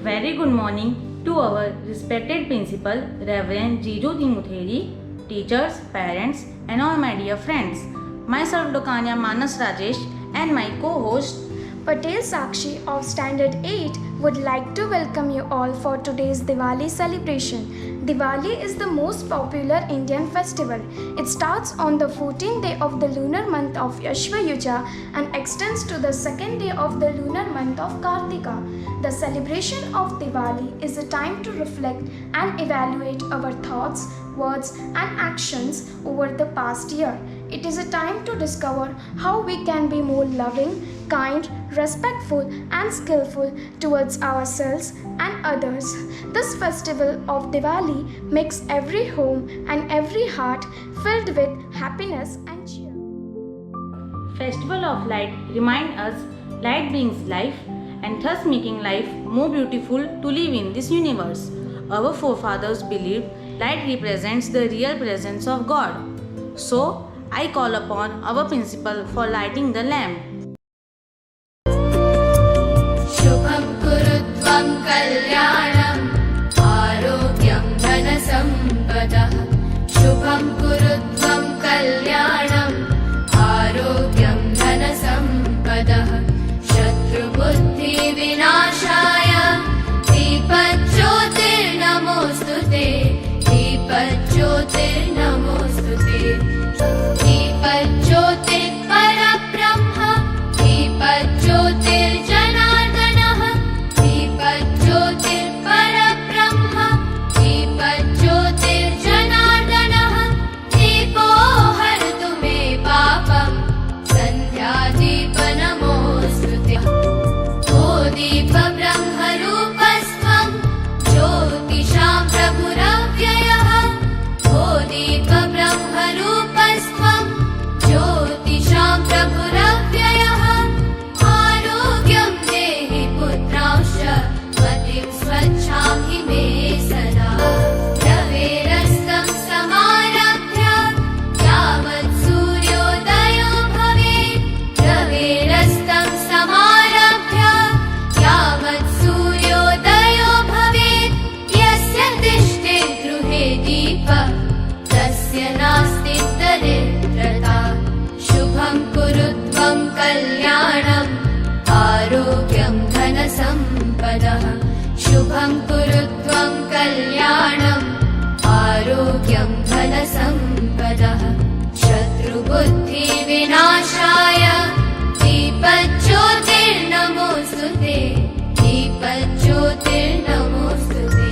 very good morning to our respected principal, Reverend Jiju Mutheri, teachers, parents, and all my dear friends. Myself, Dokanya Manas Rajesh, and my co-host, Patel Sakshi of Standard 8 would like to welcome you all for today's Diwali celebration. Diwali is the most popular Indian festival. It starts on the 14th day of the lunar month of Ashwayuja and extends to the second day of the lunar month of Kartika. The celebration of Diwali is a time to reflect and evaluate our thoughts, words, and actions over the past year. It is a time to discover how we can be more loving, kind, respectful, and skillful towards ourselves and others. This festival of Diwali makes every home and every heart filled with happiness and cheer. Festival of Light remind us light brings life and thus making life more beautiful to live in this universe. Our forefathers believed light represents the real presence of God. So, I call upon our principal for lighting the lamp. शुभं कुरुत्वं कल्याणम् आरोग्यं धनसम्पदः शुभं कुरुत्वं कल्याणम् आरोग्यं धनसम्पदः शत्रुबुद्धिविनाशाय दीपज्योतिर्नमोऽस्तुते दीपज्योतिर्नमोऽस्तुते दीपज्योतिर्परब्रह्म दीपज्योतिर्जनार्दनः दीपज्योतिर्परब्रह्म दीपज्योतिर्जनार्दनः दीपो हरतु मे पापं सन्ध्यादीपनमोऽस्तुते ओ दीपब्रह्मरूपस्त्वं ज्योतिषां प्रभुरव्ययः ओ दीपब्रह्मरूपस्त्वं ज्योतिषां प्रभुरव्ययः आरोग्यं देहि पुत्रांश्च मतिं स्वच्छां हि मे सदा रवेरस्तं समारभ्य यावत् सूर्योदयो भवेत् रवेरस्तं समारभ्य यावत् सूर्योदयो भवेत् यस्य तिष्ठे गृहे दीपः तस्य नास्ति दरिद्रता शुभं कुरुत्वं कल्याणम् आरोग्यं धनसम्पदः शुभं कुरुत्वं कल्याणम् आरोग्यं धनसम्पदः शत्रुबुद्धिविनाशाय दीपज्योतिर्नमोऽस्तुते दीपज्योतिर्नमोऽस्तुते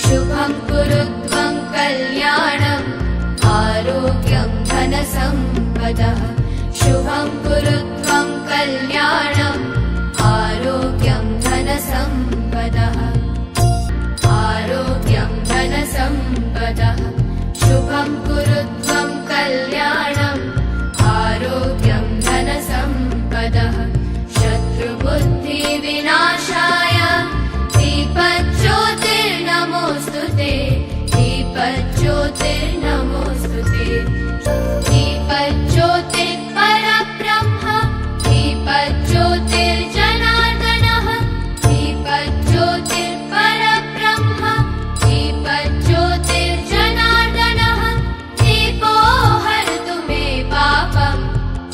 शुभं कुरुत्वं कल्याणम् आरोग्यं धनसम्पदः शुभं कुरुत्वं कल्याणम् आरोग्यं धनसम्पदः आरोग्यं धनसम्पदः शुभं कुरुत्वं कल्याणम् आरोग्यं धनसम्पदः शत्रुबुद्धिविनाशाय दीपज्योतिर्नमोऽस्तुते दीपज्योतिर्नमोऽस्तुते दीपज्योतिर्परब्रह्म दीपज्योतिर्जनार्दनः दीपज्योतिर्परब्रह्म दीपज्योतिर्जनार्दनः दीपो हरतु मे पापं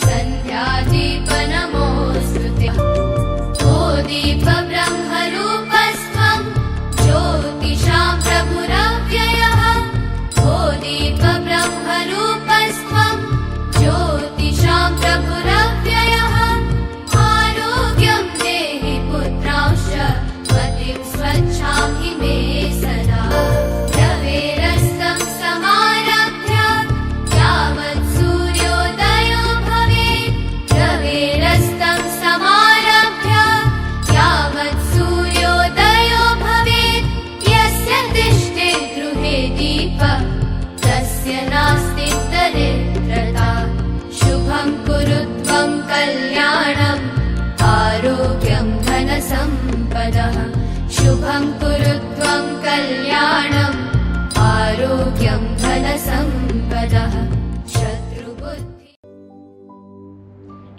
सन्ध्यादीपनमोऽस्तुते ओ दीपब्रह्मरूपस्त्वं ज्योतिषां प्रभुरव्ययः ओ दीपब्रह्मरूपस्त्वं ज्योतिषां प्रभुरव्ययः आरोग्यं देहि पुत्रांश्च मतिं स्वच्छां हि मे सदा रवेरस्तं समारभ्य यावत् सूर्योदयो भवेत् रवेरस्तं समारभ्य यावत् सूर्योदयो भवेत् यस्य तिष्ठे गृहे दीपः तस्य नास्ति दरिद्रता शुभं कुरुत्वं कल्याणम् आरोग्यं धनसम्पदः शुभं कुरुत्वं कल्याणम् आरोग्यं धनसम्पदः शत्रुबुद्धि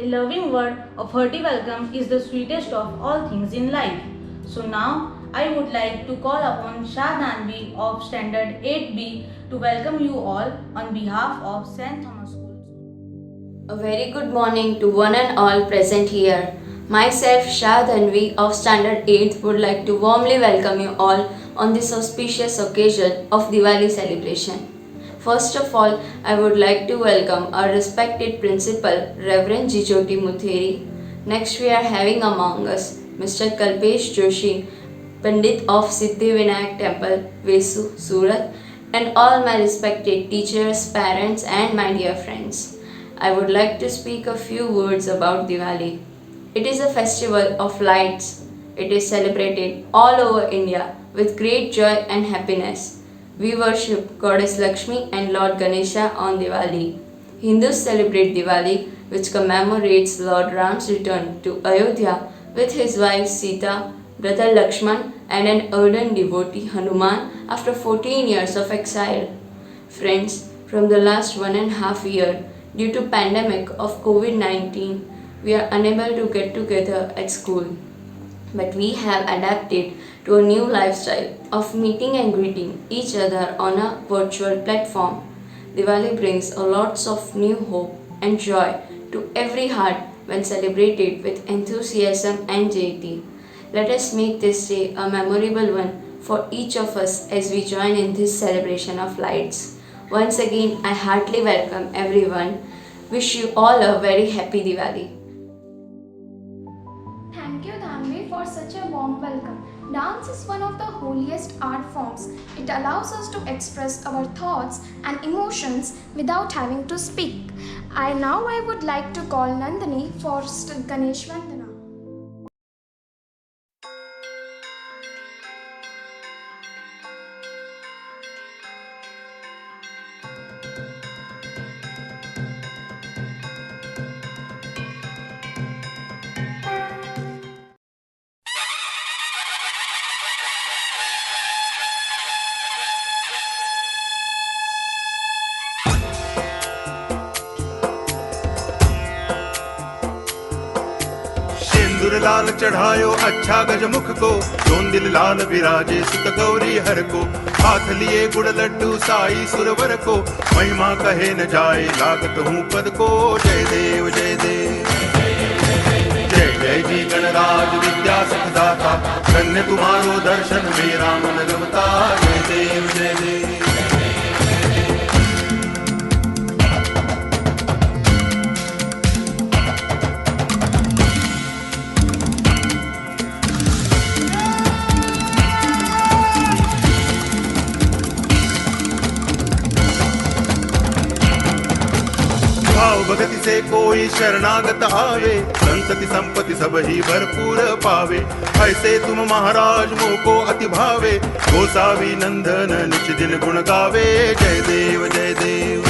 A loving word of hearty welcome is the sweetest of all things in life. So now I would like to call upon Shah Danvi of Standard 8B to welcome you all on behalf of St. Thomas School. A very good morning to one and all present here. Myself, Shah Dhanvi of Standard 8th would like to warmly welcome you all on this auspicious occasion of Diwali celebration. First of all, I would like to welcome our respected principal, Reverend Jijoti Mutheri. Next, we are having among us Mr. Kalpesh Joshi, Pandit of Siddhivinayak Temple, Vesu, Surat, and all my respected teachers, parents, and my dear friends. I would like to speak a few words about Diwali. It is a festival of lights. It is celebrated all over India with great joy and happiness. We worship Goddess Lakshmi and Lord Ganesha on Diwali. Hindus celebrate Diwali, which commemorates Lord Ram's return to Ayodhya with his wife Sita, brother Lakshman, and an ardent devotee Hanuman after 14 years of exile. Friends, from the last 1.5 years, due to pandemic of COVID-19, we are unable to get together at school. But we have adapted to a new lifestyle of meeting and greeting each other on a virtual platform. Diwali brings a lots of new hope and joy to every heart when celebrated with enthusiasm and gaiety. Let us make this day a memorable one for each of us as we join in this celebration of lights. Once again, I heartily welcome everyone. Wish you all a very happy Diwali. Thank you, Dhanvi, for such a warm welcome. Dance is one of the holiest art forms. It allows us to express our thoughts and emotions without having to speak. I would like to call Nandini for Ganesh Vandana. सिंदूर लाल चढ़ायो अच्छा गजमुख को, zone दिल लाल विराजे सुत गौरी हर को। हाथ लिए गुड़ लड्डू साई सुरवर को, महिमा कहे न जाए लागत हूँ पद को। जय देव जय देव जय जय जी गणराज विद्या सुखदाता, धन्य तुम्हारो दर्शन मेरा मन रमता। जय देव जय देव भगति से कोई शरणागत आवे, संतति संपत्ति सब ही भरपूर पावे। ऐसे तुम महाराज मोको अति भावे, गोसावी नंदन निच दिन गुण गावे। जय देव जय देव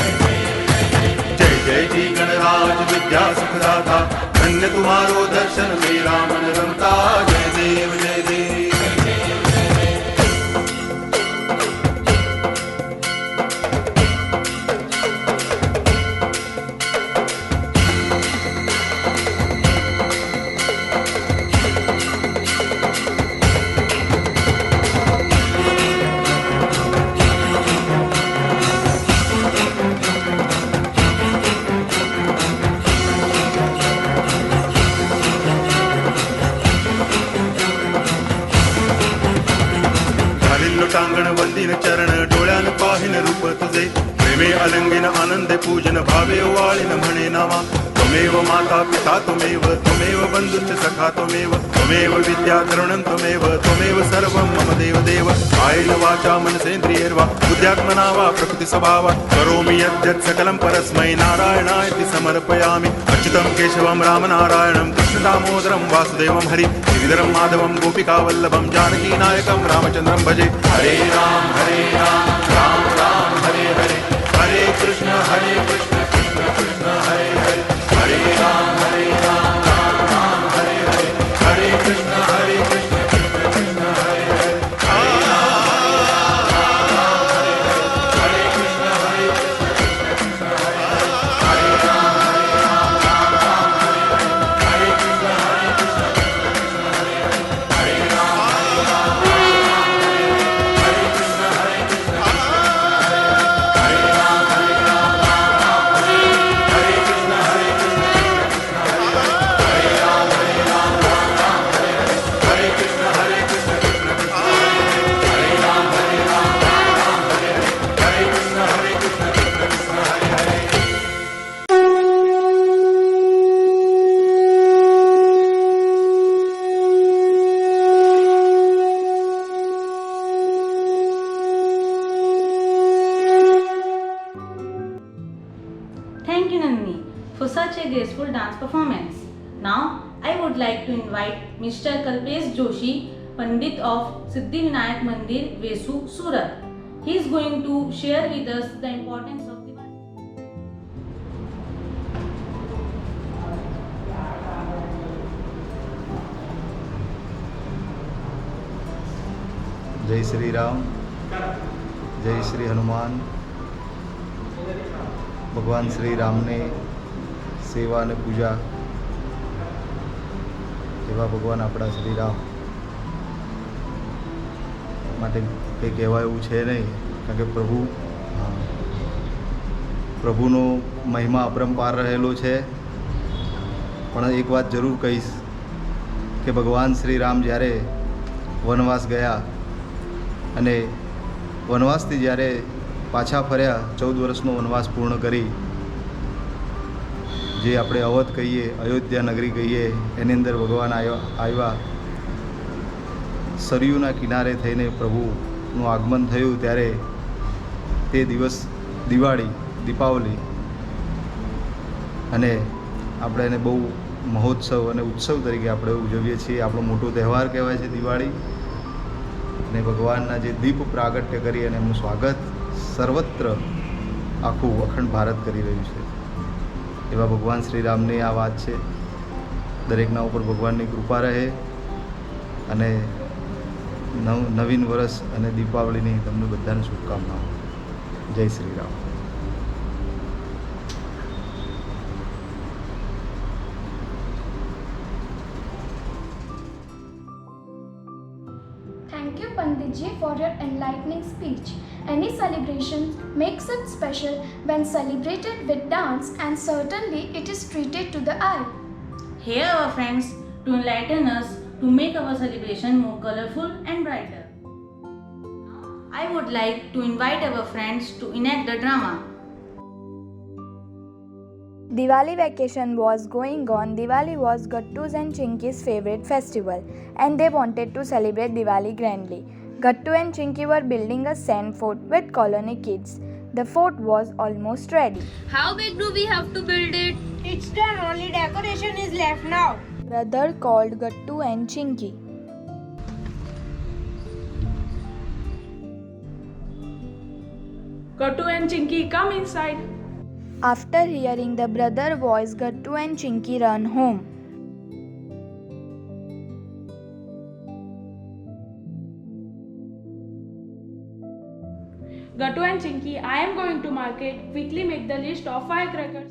जय जय जी गणराज विद्या सुखदाता, धन्य तुम्हारो दर्शन मेरा मन रमता। जय देव जय देव टांगण वंदिन चरण डोळ्यान पाहिन रूप तुझे, प्रेमे अलंगिन आनंद पूजन भावे वाळिन म्हणे नावा। त्वमेव माता पिता त्वमेव, त्वमेव बंधुश्च सखा त्वमेव, त्वमेव विद्या तरुणं त्वमेव, त्वमेव सर्वं मम देव देव। कायेन वाचा मनसेन्द्रियैर्वा बुद्ध्यात्मना वा प्रकृति स्वभावा, करोमि यद्यत् सकलं परस्मै नारायणायति समर्पयामि। अच्युतं केशवं रामनारायणं कृष्ण दामोदरं वासुदेवं हरि, गिरिधरं माधवं गोपिकावल्लभं जानकी नायकं रामचन्द्रं भजे। हरे राम राम राम हरे हरे, हरे कृष्ण कृष्ण कृष्ण हरे हरे। हरे राम राम राम हरे हरे, हरे Krishna Krishna Krishna Hare Hare. dance performance. Now, I would like to invite Mr. Kalpesh Joshi, Pandit of Siddhivinayak Mandir, Vesu, Surat. He is going to share with us the importance of Diwali. जय श्री राम, जय श्री हनुमान. ભગવાન શ્રી રામને સેવા અને પૂજા એવા ભગવાન આપણા શ્રી રામ માટે કંઈ કહેવા એવું છે નહીં, કારણ કે પ્રભુનો મહિમા અપરંપાર રહેલો છે. પણ એક વાત જરૂર કહીશ કે ભગવાન શ્રી રામ જ્યારે વનવાસ ગયા અને વનવાસથી જ્યારે પાછા ફર્યા, 14 વર્ષનો વનવાસ પૂર્ણ કરી, જે આપણે અવધ કહીએ, અયોધ્યા નગરી કહીએ, એની અંદર ભગવાન આવ્યા. સરયુના કિનારે થઈને પ્રભુનું આગમન થયું, ત્યારે તે દિવસ દીપાવલી, અને આપણે એને બહુ મહોત્સવ અને ઉત્સવ તરીકે આપણે ઉજવીએ છીએ. આપણો મોટો તહેવાર કહેવાય છે દિવાળી. અને ભગવાનના જે દીપ પ્રાગટ્ય કરી અને એમનું સ્વાગત સર્વત્ર આખું અખંડ ભારત કરી રહ્યું છે. એવા ભગવાન શ્રી રામની આ વાત છે. દરેકના ઉપર ભગવાનની કૃપા રહે અને નવીન વર્ષ અને દીપાવલીની તમને બધાને શુભકામનાઓ. જય Shri Ram. Thank you, Panditji, for your enlightening speech. Any celebration makes it special when celebrated with dance, and certainly it is treated to the eye. Here our friends to enlighten us to make our celebration more colorful and brighter. I would like to invite our friends to enact the drama. Diwali vacation was going on. Diwali was Gattu's and Chinky's favorite festival, and they wanted to celebrate Diwali grandly. Gattu and Chinky were building a sand fort with colony kids. The fort was almost ready. How big do we have to build it? It's done, only decoration is left now. Brother called Gattu and Chinky. Gattu and Chinky, come inside. After hearing the brother voice, Gattu and Chinky ran home. Gattu and Chinky, I am going to market. Quickly make the list of firecrackers.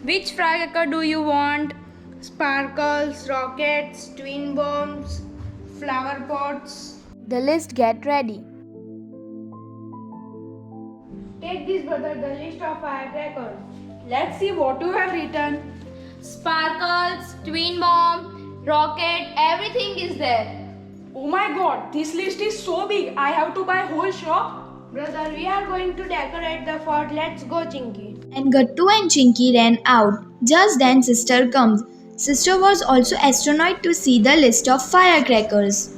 Which firecracker do you want? Sparkles, rockets, twin bombs, flower pots. The list get ready. Take this, brother, the list of firecrackers. Let's see what you have written. Sparkles, twin bomb, rocket, everything is there. Oh my god, this list is so big. I have to buy whole shop. Brother, we are going to decorate the fort. Let's go, Chinky. And Gattu and Chinky ran out. Just then sister comes. Sister was also astronaut to see the list of firecrackers.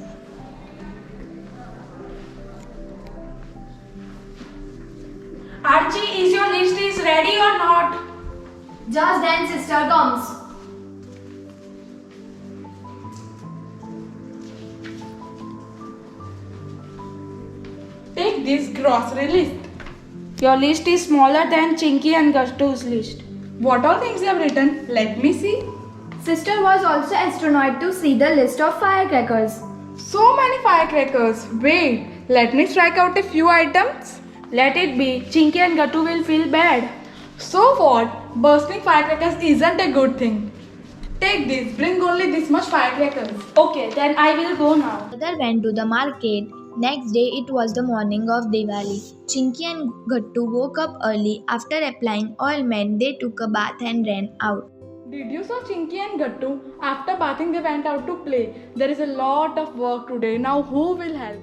Archie, is your list is ready or not? Just then sister comes. Take this grocery list. Your list is smaller than Chinky and Gattu's list. What all things you have written? Let me see. Sister was also astronaut to see the list of firecrackers. So many firecrackers. Wait, let me strike out a few items. Let it be. Chinky and Gattu will feel bad. So what? Bursting firecrackers isn't a good thing. Take this. Bring only this much firecrackers. Okay, then I will go now. Brother went to the market. Next day it was the morning of Diwali. Chinky and Gattu woke up early. After applying ointment, they took a bath and ran out. Did you saw Chinky and Gattu? After bathing, they went out to play. There is a lot of work today. Now who will help?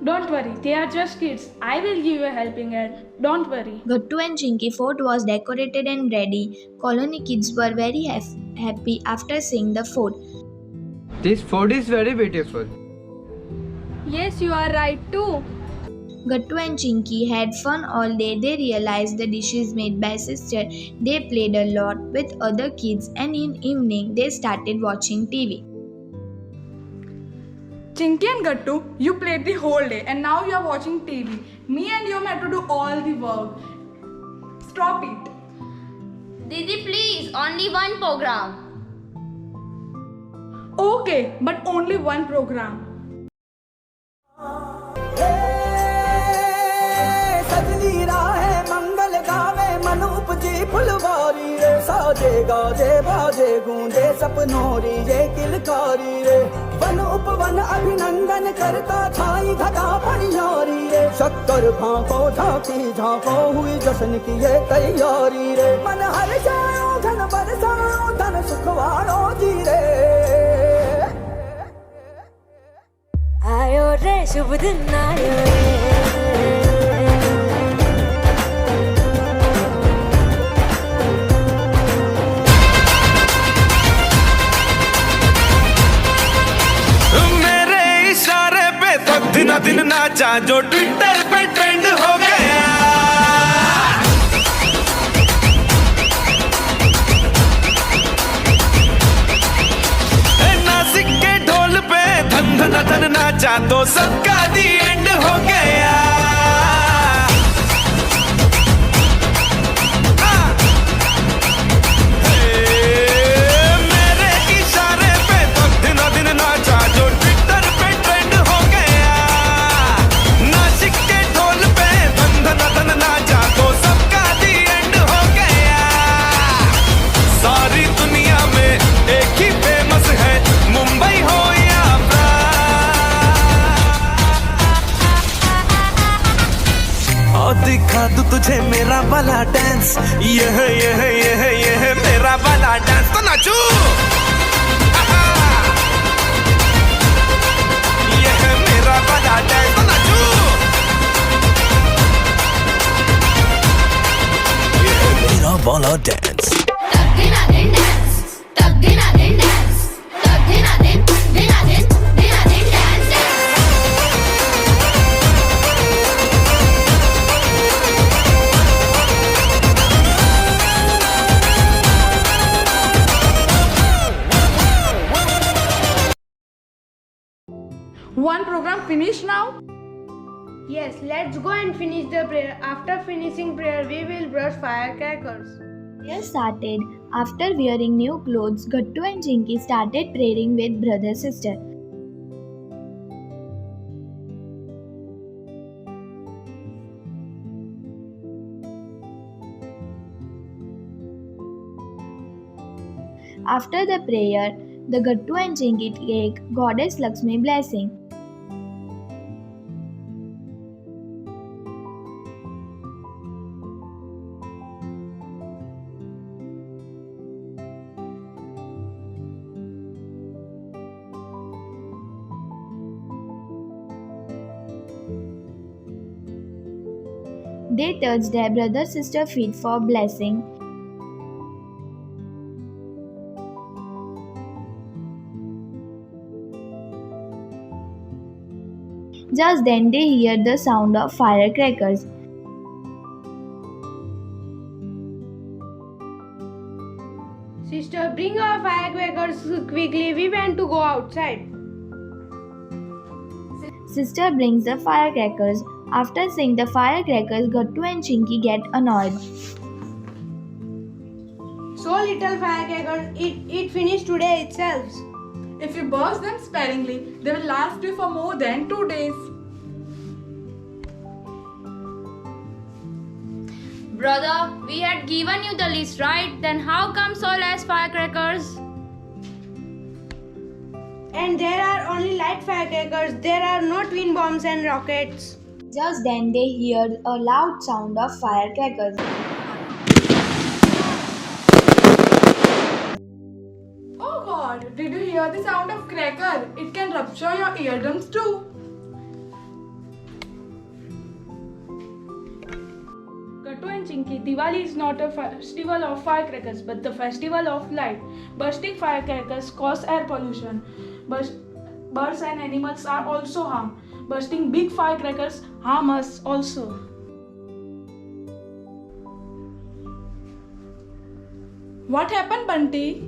Don't worry, they are just kids. I will give you a helping hand. Don't worry. Gattu and Chinky fort was decorated and ready. Colony kids were very happy after seeing the fort. This food is very beautiful. Yes, you are right too. Gattu and Chinky had fun all day. They realized the dishes made by sister. They played a lot with other kids and in evening they started watching TV. Chinky and Gattu, you played the whole day and now you are watching TV. Me and you had to do all the work. Stop it. Didi, please, only one program. Okay, but only one program. सजनी राहे मंगल गावे मन उपजी फुलवारी रे साजे गाजे बाजे गूंजे सपनोरी ये किलकारी रे वन उपवन अभिनंदन करता छाई घटा पनियारी रे शक्कर भांको झांकी झांको हुई जश्न की ये तैयारी रे मन हर जाओ धन बरसाओ धन सुखवाड़ो जी रे आयो रे शुभ दिन आयो रे दिन दिन नाचा जो ट्विटर पे ट्रेंड हो गया नासिक के ढोल पे धन धन धन नाचा तो सबका दी एंड हो गया मेरे इशारे पे तो दिन दिन नाचा जो ट्विटर पे ट्रेंड हो गया नासिक के ढोल पे धन धन धन नाचा तो सबका दी एंड हो गया सारी दुनिया में एक ही फेमस है मुंबई हो या और दिखा दूं तुझे मेरा वाला डांस यह मेरा वाला डांस तो नाचू यह मेरा वाला डांस तो नाचू यह मेरा वाला dance One program finished now? Yes, let's go and finish the prayer. After finishing prayer, we will brush firecrackers. Prayer started. After wearing new clothes, Gattu and Chinky started praying with brother sister. After the prayer, the Gattu and Chinky take Goddess Lakshmi blessing. They touch their brother sister feet for blessing. Just then they hear the sound of firecrackers. Sister, bring our firecrackers quickly. We want to go outside. Sister brings the firecrackers. After seeing the firecrackers, Gattu and Chinky get annoyed. So little firecrackers, it finished today itself. If you burst them sparingly, they will last you for more than 2 days. Brother, we had given you the list, right? Then how come so less firecrackers? And there are only light firecrackers. There are no twin bombs and rockets. Just then they heard a loud sound of firecrackers. Oh God, did you hear the sound of cracker? It can rupture your eardrums too. Gattu and Chinky, Diwali is not a festival of firecrackers but the festival of light. Bursting firecrackers cause air pollution. but birds and animals are also harmed. Bursting big firecrackers harm us also. What happened, Bunty?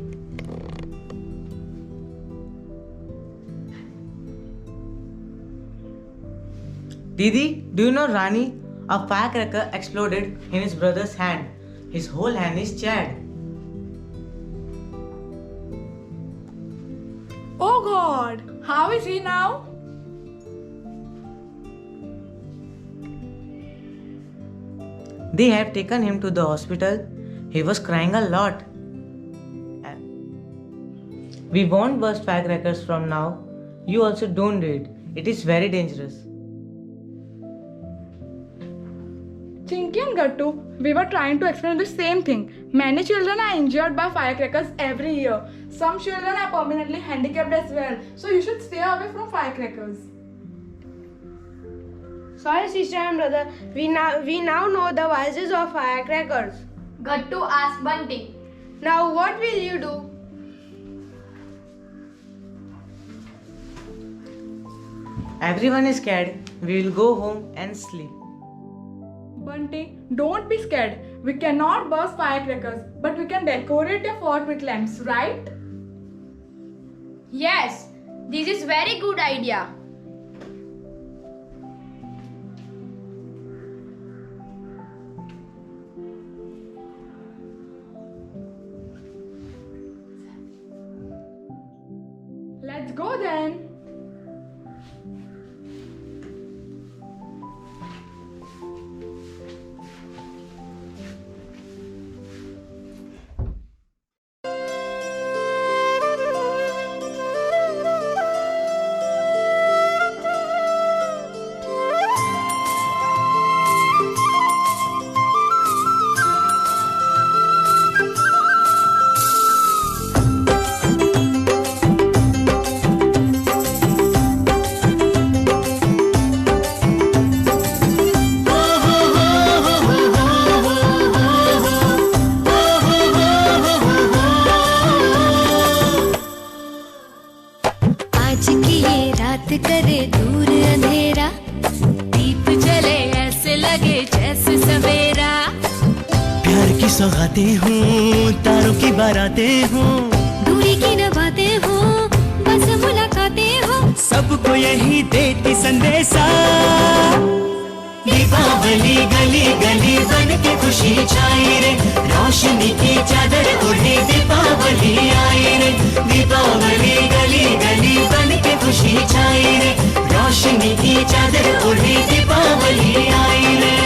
Didi, do you know Rani? A firecracker exploded in his brother's hand. His whole hand is charred. Oh God, how is he now? They have taken him to the hospital. He was crying a lot. We won't burst firecrackers from now. You also don't do it. It is very dangerous. Chinky and Gattu, we were trying to explain the same thing. Many children are injured by firecrackers every year. Some children are permanently handicapped as well. So you should stay away from firecrackers. Sorry, sister and brother. We now know the vices of firecrackers. Gattu asked Bunty. Now what will you do? Everyone is scared. We will go home and sleep. Bunty, don't be scared. We cannot burst firecrackers, but we can decorate the fort with lamps, right? Yes, this is very good idea. Let's go then. करे दूर अंधेरा, दीप जले ऐसे लगे जैसे सवेरा। प्यार की सौगातें हूँ, तारों की बारातें हूँ, दूरी की न बातें हो, बस मुलाकातें हो, सबको यही देती संदेशा। दीपावली गली गली बन के खुशी छाई रे, रोशनी की चादर ओढ़े दीपावली आई रे। दीपावली गली गली बन के खुशी छाई रे, रोशनी की चादर ओढ़े दीपावली आई रे।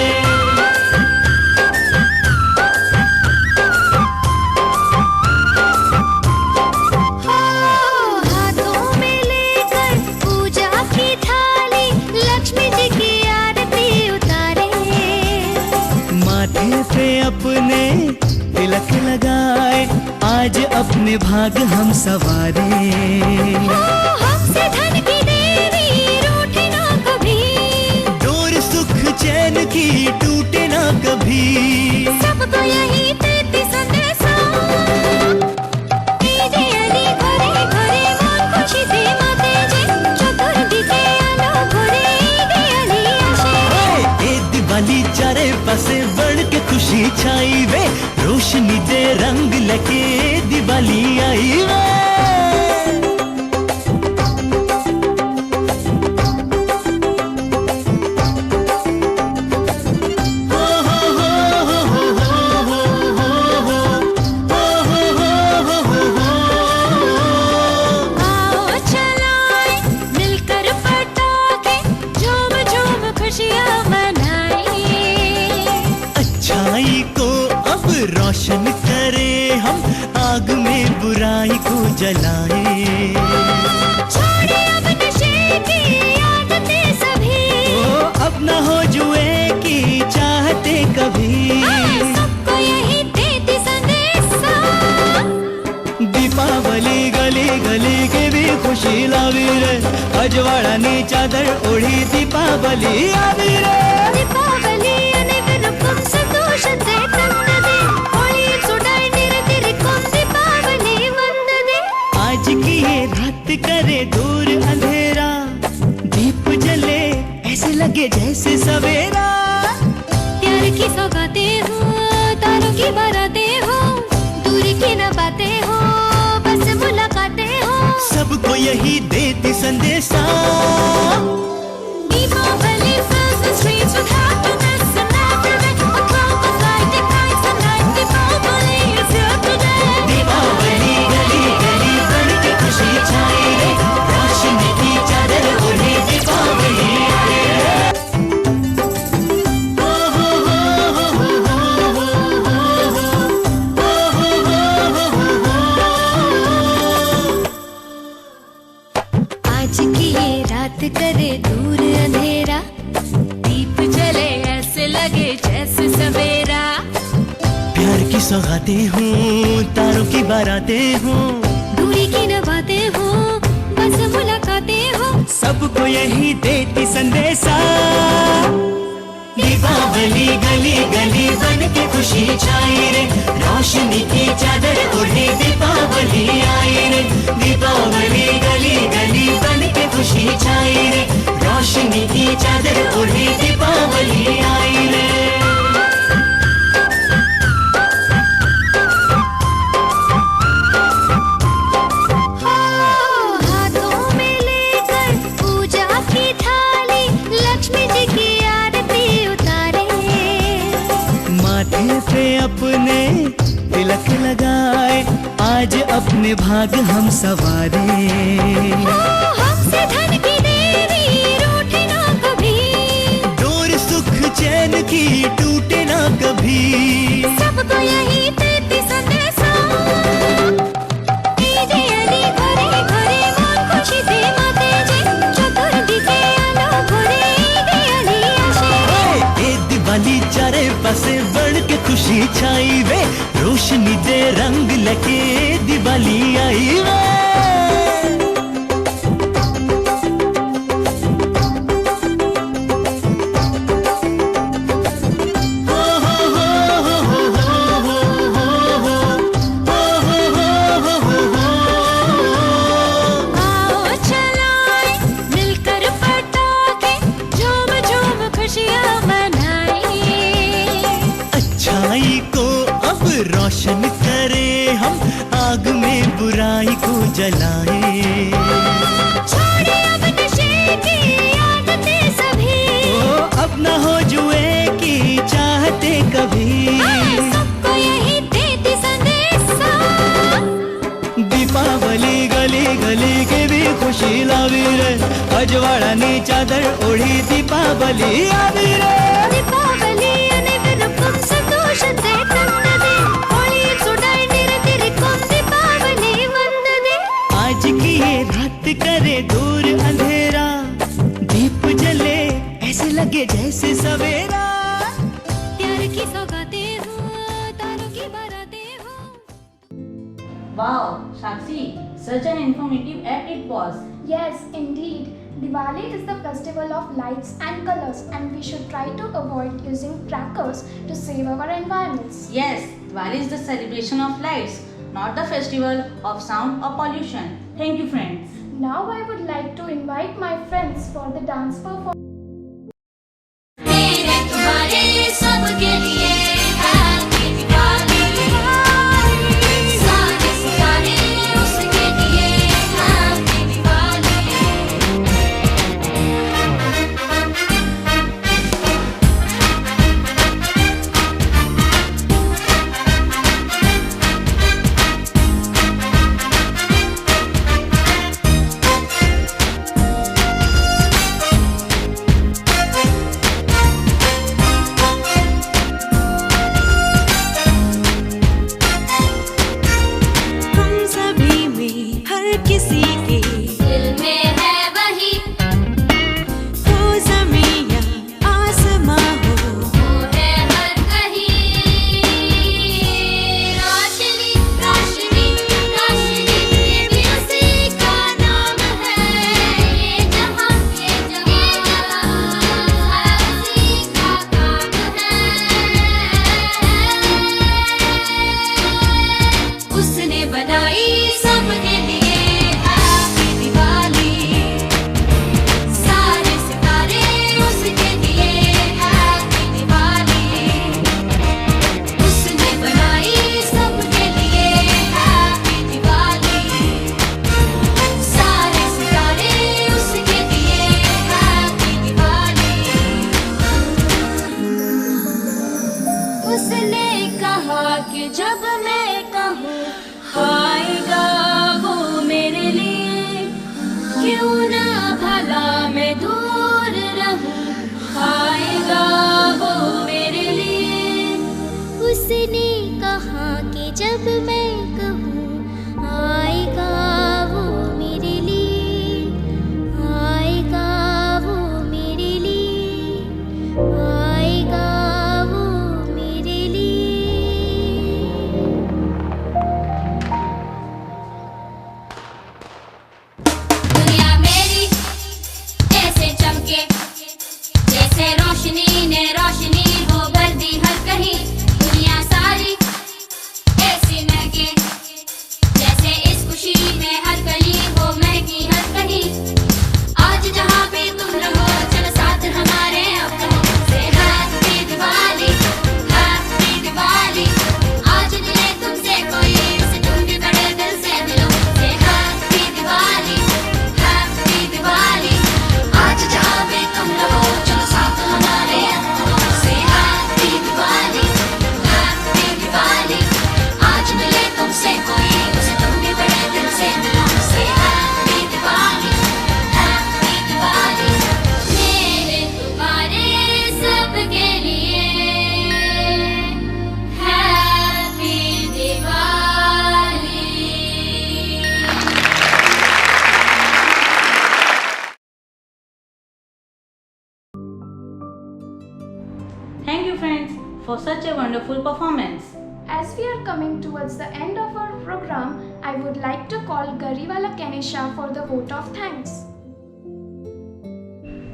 अपने तिलक लगाए, आज अपने भाग हम सवारे। हमसे धन की देवी रूठे ना कभी, डोर सुख चैन की टूटे ना कभी, सबको यही देती संदेशा। दीदी अली घरे घरे मन खुशी से माते जे, चतुर्थी के आलो घरे दीदी अली आशे। ए दिवाली चारे पासे बढ़ के खुशी छाई वे, रोशनी दे रंग लगे दिवाली आई वे। आओ चलाएं मिलकर पटाखे, झूम झूम खुशियाँ मनाएं। अच्छाई को अब रोशन करे हम, आग में बुराई को जलाए। छोड़े अब नशे की आदतें सभी, अब न हो जुए की चाहते कभी, सबको यही देती संदेशा। दीपावली गली गली के भी खुशी लावी रे, अजवाड़ा नी चादर ओढ़ी दीपावली आवी रे। दीपावली अनेकरकम संतोषते तंददे, होळी सुडाई निरतिरिकम दीपावली वंददे। आज की ये रात करे लगे जैसे सवेरा। प्यार की सौगातें हो, तारों की बारातें हो, दूरी की न बातें हो, बस मुलाकातें हो, सबको यही देती संदेशा। Deepawali fills the streets with happiness and everything. A crowd of light ignites the night. Deepawali is here today. Deepawali गली गली बन के खुशी छाई रे, रोशनी की चादर ओढ़े दीपावली आए रे। आज की ये रात करे दूर अंधेरा, दीप जले ऐसे लगे जैसे सवेरा। प्यार की सौगातें हों, तारों की बारातें हों, दूरी की न बातें हो, बस मुलाकातें हो, सबको यही देती संदेशा। दीपावली गली गली बन के खुशी छाई रे, रोशनी की चादर ओढ़े दीपावली आई रे। दीपावली गली गली बन के खुशी छाई रे, रोशनी की चादर ओढ़े दीपावली आई रे। हाथों में लेकर पूजा की थाली, लक्ष्मी जी की आरती उतारे। माथे पे अपने तिलक लगाए, आज अपने भाग हम सवारे। हमसे धन की देवी रूठे ना कभी, डोर सुख चैन की टूटे ना कभी, सबको यही देती संदेशा। दीदी अली घरे घरे मन खुशी दे माते जे, चतुर्दिके आलो घरे दे अली आशे। ए दिवाली चारे पासे बढ़ के खुशी छाई वे, रोशनी दे रंग लगे दिवाली आई वे। आओ चलाए मिलकर पटाखे, झूम झूम खुशियाँ मनाएं। अच्छाई को अब रोशन करे हम, आग में बुराई को जलाए। छोड़े अब नशे की आदतें सभी, ओ अब न हो जुए की चाहते कभी, सबको यही देती संदेशा। दीपावली गली गली के भी खुशी लावी रे, अजवाळानी चादर ओढी दीपावली आवी रे। दीपावली अनेक संतोषते ತಂದದೆ, होळी सुडाई निरतिरिकों दीपावली वंदने। आज की ये रात करे दूर अंधेरा, दीप जले ऐसे लगे जैसे सवेरा। प्यार की सौगातें हो, तारों की बारातें हो। Wow, Sakshi, such an informative act it was. Yes, indeed. Diwali is the festival of lights and colors, and we should try to avoid using crackers to save our environments. Yes, Diwali is the celebration of lights, not the festival of sound or pollution. Thank you, friends. Now I would like to invite my friends for the dance performance. मेरे तुम्हारे सबके लिए happy Diwali, सारे सितारे उसके लिए happy Diwali. Thank you friends for such a wonderful performance. As we are coming towards the end of our program, I would like to call Gariwala Kenisha for the vote of thanks.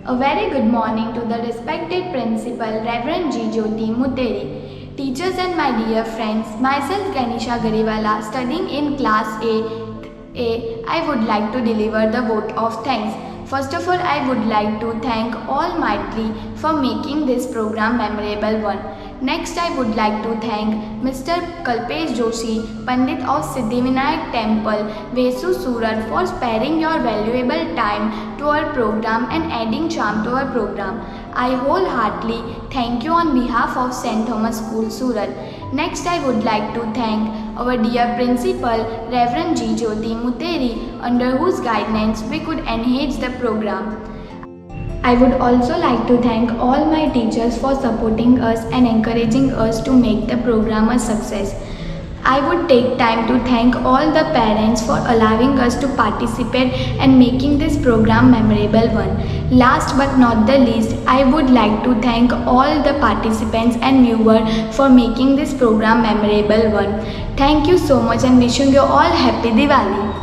A very good morning to the respected principal, Reverend G. Jyoti Muteri. Teachers and my dear friends, myself Kenisha Gariwala, studying in class 8A, I would like to deliver the vote of thanks. First of all, I would like to thank Almighty for making this program memorable one. Next, I would like to thank Mr. Kalpesh Joshi, Pandit of Siddhivinayak Temple, Vesu Surat, for sparing your valuable time to our program and adding charm to our program. I wholeheartedly thank you on behalf of St. Thomas School, Surat. Next, I would like to thank our dear principal, Reverend G. Jyoti Muteri, under whose guidance we could enhance the program. I would also like to thank all my teachers for supporting us and encouraging us to make the program a success. I would take time to thank all the parents for allowing us to participate and making this program memorable one. Last but not the least, I would like to thank all the participants and viewers for making this program memorable one. Thank you so much and wishing you all happy Diwali.